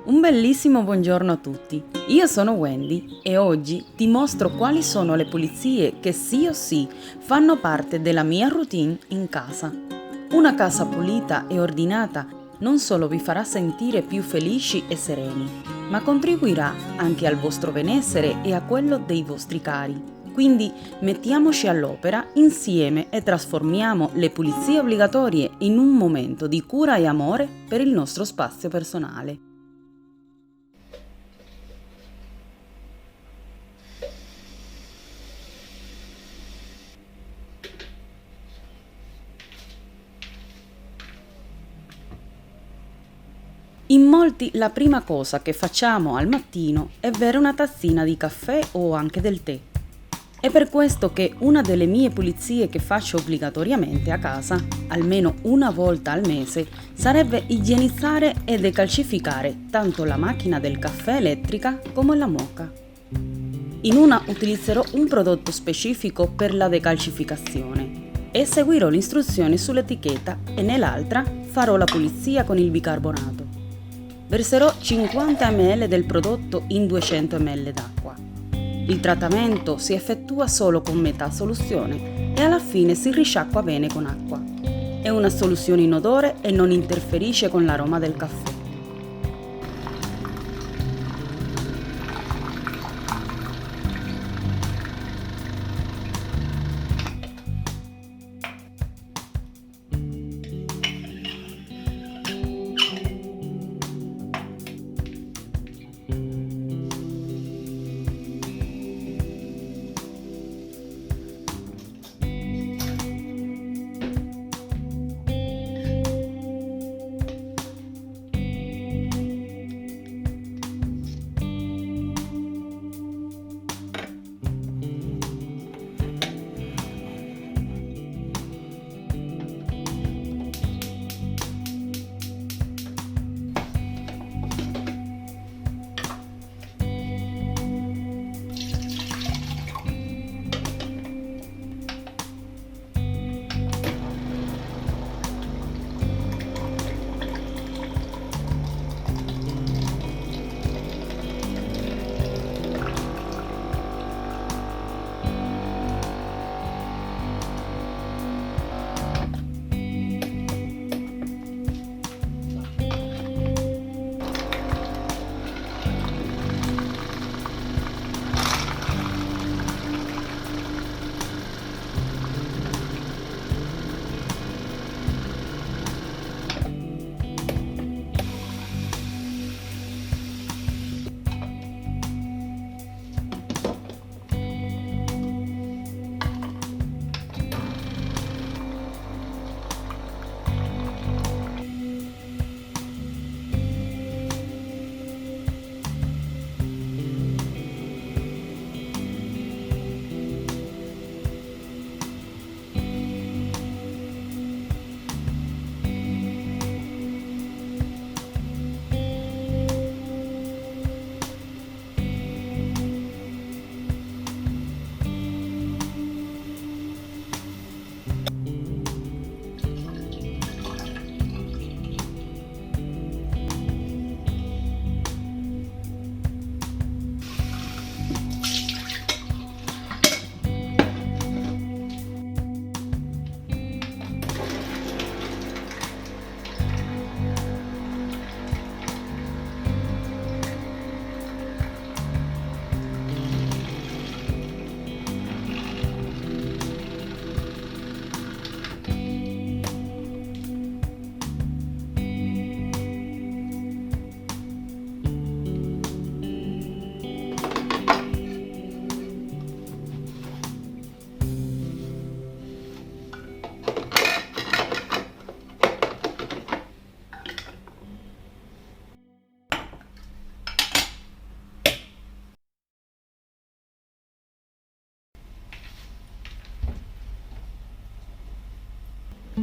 Un bellissimo buongiorno a tutti. Io sono Wendy e oggi ti mostro quali sono le pulizie che sì o sì fanno parte della mia routine in casa. Una casa pulita e ordinata non solo vi farà sentire più felici e sereni, ma contribuirà anche al vostro benessere e a quello dei vostri cari. Quindi mettiamoci all'opera insieme e trasformiamo le pulizie obbligatorie in un momento di cura e amore per il nostro spazio personale. In molti la prima cosa che facciamo al mattino è bere una tazzina di caffè o anche del tè. È per questo che una delle mie pulizie che faccio obbligatoriamente a casa, almeno una volta al mese, sarebbe igienizzare e decalcificare tanto la macchina del caffè elettrica come la moka. In una utilizzerò un prodotto specifico per la decalcificazione e seguirò le istruzioni sull'etichetta e nell'altra farò la pulizia con il bicarbonato. Verserò 50 ml del prodotto in 200 ml d'acqua. Il trattamento si effettua solo con metà soluzione e alla fine si risciacqua bene con acqua. È una soluzione inodore e non interferisce con l'aroma del caffè.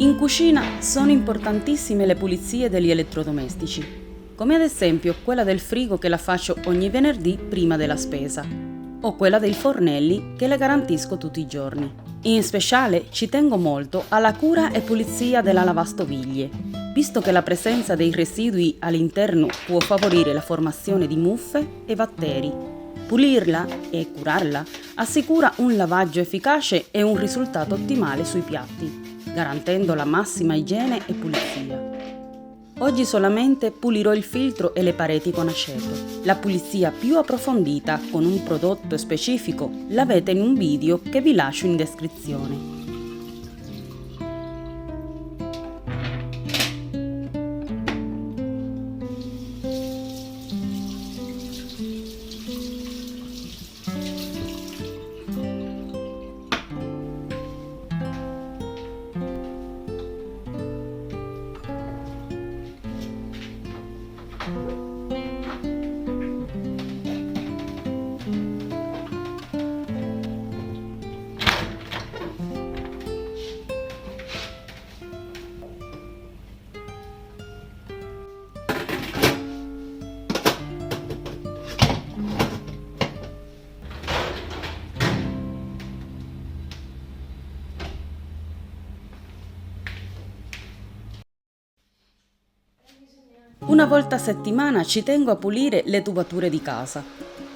In cucina sono importantissime le pulizie degli elettrodomestici, come ad esempio quella del frigo che la faccio ogni venerdì prima della spesa, o quella dei fornelli che le garantisco tutti i giorni. In speciale ci tengo molto alla cura e pulizia della lavastoviglie, visto che la presenza dei residui all'interno può favorire la formazione di muffe e batteri. Pulirla e curarla assicura un lavaggio efficace e un risultato ottimale sui piatti, garantendo la massima igiene e pulizia. Oggi solamente pulirò il filtro e le pareti con aceto. La pulizia più approfondita con un prodotto specifico l'avete in un video che vi lascio in descrizione. Una volta a settimana ci tengo a pulire le tubature di casa.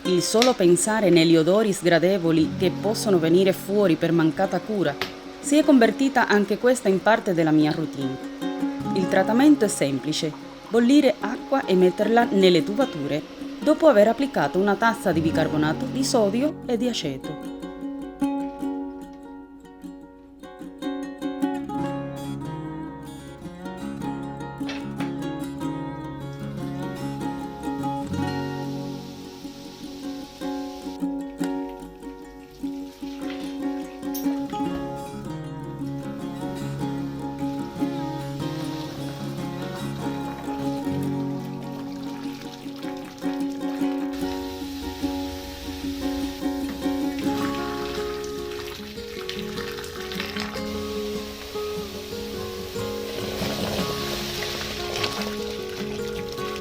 Il solo pensare negli odori sgradevoli che possono venire fuori per mancata cura si è convertita anche questa in parte della mia routine. Il trattamento è semplice: bollire acqua e metterla nelle tubature dopo aver applicato una tazza di bicarbonato di sodio e di aceto.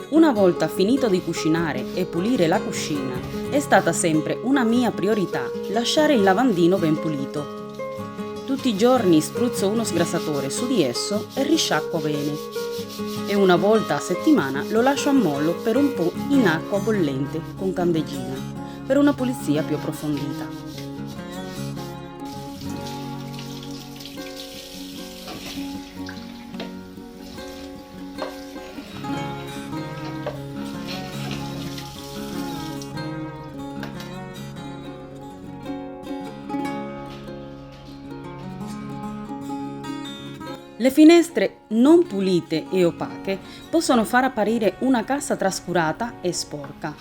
Una volta finito di cucinare e pulire la cucina, è stata sempre una mia priorità lasciare il lavandino ben pulito. Tutti i giorni spruzzo uno sgrassatore su di esso e risciacquo bene. E una volta a settimana lo lascio a mollo per un po' in acqua bollente con candeggina, per una pulizia più approfondita. Le finestre non pulite e opache possono far apparire una casa trascurata e sporca.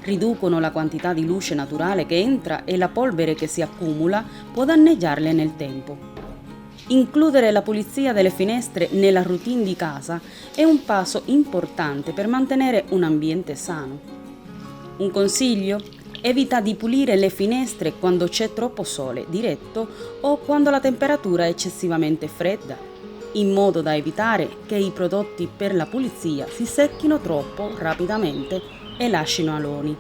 Riducono la quantità di luce naturale che entra e la polvere che si accumula può danneggiarle nel tempo. Includere la pulizia delle finestre nella routine di casa è un passo importante per mantenere un ambiente sano. Un consiglio? Evita di pulire le finestre quando c'è troppo sole diretto o quando la temperatura è eccessivamente fredda, in modo da evitare che i prodotti per la pulizia si secchino troppo rapidamente e lasciino aloni.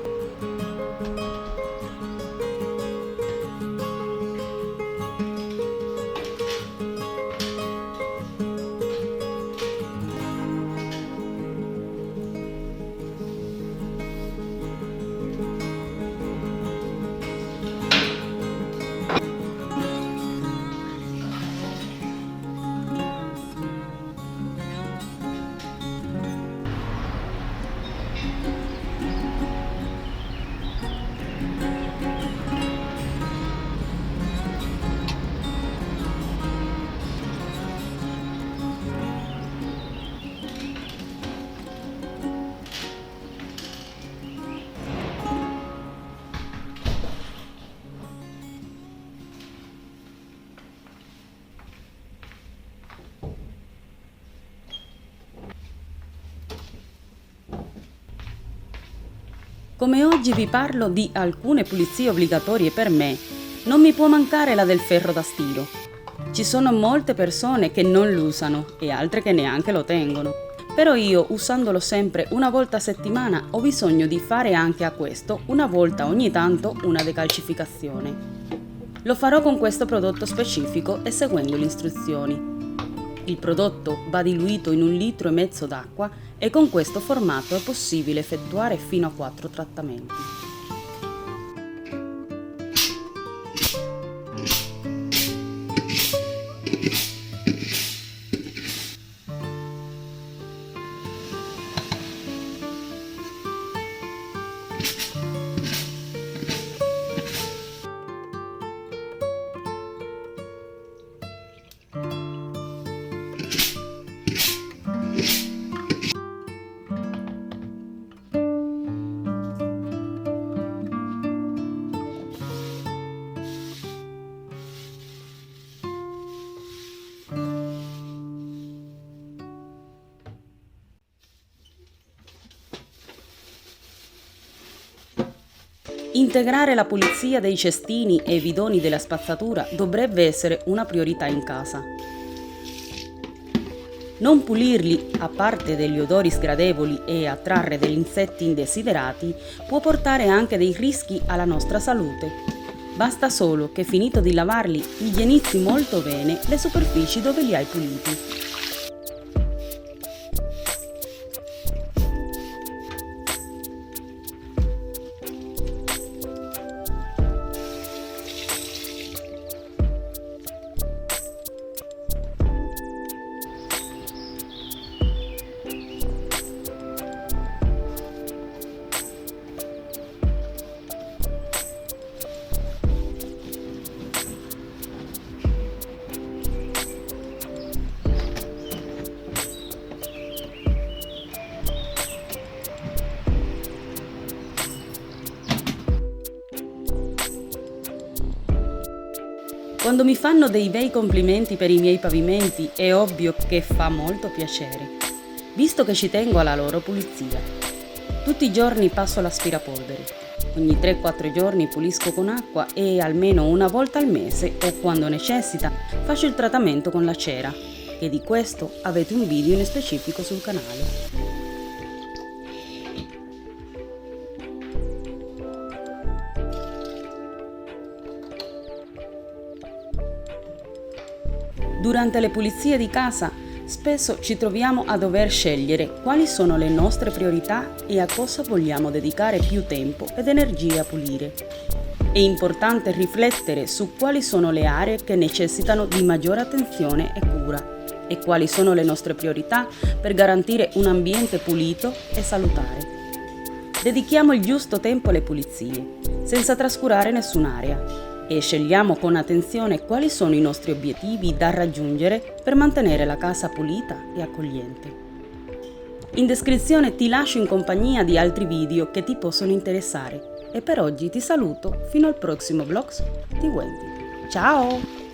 Come oggi vi parlo di alcune pulizie obbligatorie per me, non mi può mancare la del ferro da stiro. Ci sono molte persone che non lo usano e altre che neanche lo tengono. Però io, usandolo sempre una volta a settimana, ho bisogno di fare anche a questo, una volta ogni tanto, una decalcificazione. Lo farò con questo prodotto specifico e seguendo le istruzioni. Il prodotto va diluito in 1,5 litri d'acqua e con questo formato è possibile effettuare fino a 4 trattamenti. Integrare la pulizia dei cestini e i bidoni della spazzatura dovrebbe essere una priorità in casa. Non pulirli, a parte degli odori sgradevoli e attrarre degli insetti indesiderati, può portare anche dei rischi alla nostra salute. Basta solo che finito di lavarli, igienizzi molto bene le superfici dove li hai puliti. Quando mi fanno dei bei complimenti per i miei pavimenti è ovvio che fa molto piacere, visto che ci tengo alla loro pulizia. Tutti i giorni passo l'aspirapolvere. Ogni 3-4 giorni pulisco con acqua e almeno una volta al mese o quando necessita faccio il trattamento con la cera, e di questo avete un video in specifico sul canale. Durante le pulizie di casa, spesso ci troviamo a dover scegliere quali sono le nostre priorità e a cosa vogliamo dedicare più tempo ed energie a pulire. È importante riflettere su quali sono le aree che necessitano di maggiore attenzione e cura e quali sono le nostre priorità per garantire un ambiente pulito e salutare. Dedichiamo il giusto tempo alle pulizie, senza trascurare nessun'area. E scegliamo con attenzione quali sono i nostri obiettivi da raggiungere per mantenere la casa pulita e accogliente. In descrizione ti lascio in compagnia di altri video che ti possono interessare e per oggi ti saluto fino al prossimo vlog di Wendy. Ciao!